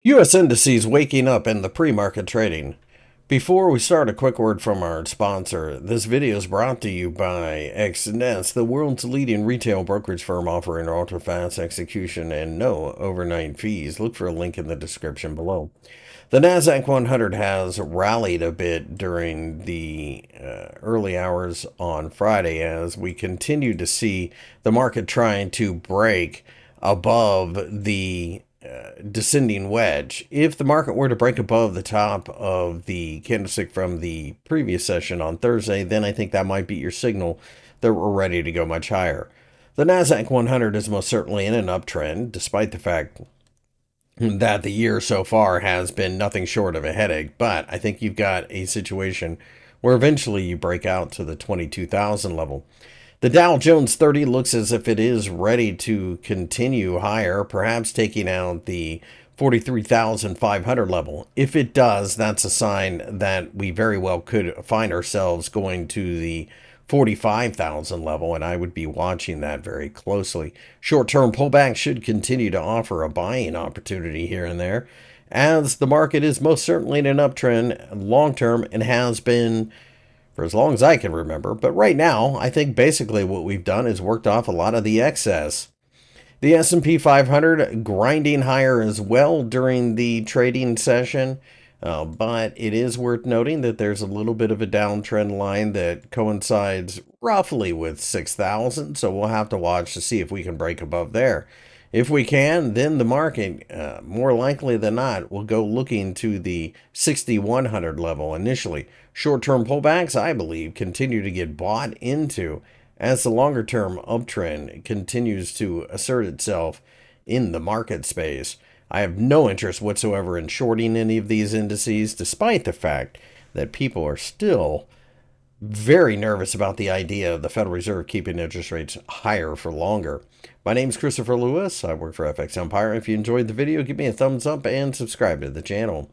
U.S. indices waking up in the pre-market trading. Before we start, a quick word from our sponsor. This video is brought to you by FXEmpire, the world's leading retail brokerage firm offering ultra-fast execution and no overnight fees. Look for a link in the description below. The Nasdaq 100 has rallied a bit during the early hours on Friday as we continue to see the market trying to break above the descending wedge. If the market were to break above the top of the candlestick from the previous session on Thursday, then I think that might be your signal that we're ready to go much higher. The Nasdaq 100 is most certainly in an uptrend, despite the fact that the year so far has been nothing short of a headache. But I think you've got a situation where eventually you break out to the 22,000 level. The Dow Jones 30 looks as if it is ready to continue higher, perhaps taking out the 43,500 level. If it does, that's a sign that we very well could find ourselves going to the 45,000 level, and I would be watching that very closely. Short-term pullback should continue to offer a buying opportunity here and there, as the market is most certainly in an uptrend long-term and has been for as long as I can remember. But right now, I think basically what we've done is worked off a lot of the excess. The S&P 500 grinding higher as well during the trading session. But it is worth noting that there's a little bit of a downtrend line that coincides roughly with 6,000. So we'll have to watch to see if we can break above there. If we can, then the market, more likely than not, will go looking to the 6,100 level initially. Short-term pullbacks, I believe, continue to get bought into as the longer-term uptrend continues to assert itself in the market space. I have no interest whatsoever in shorting any of these indices, despite the fact that people are still very nervous about the idea of the Federal Reserve keeping interest rates higher for longer. My name is Christopher Lewis. I work for FXEmpire. If you enjoyed the video, give me a thumbs up and subscribe to the channel.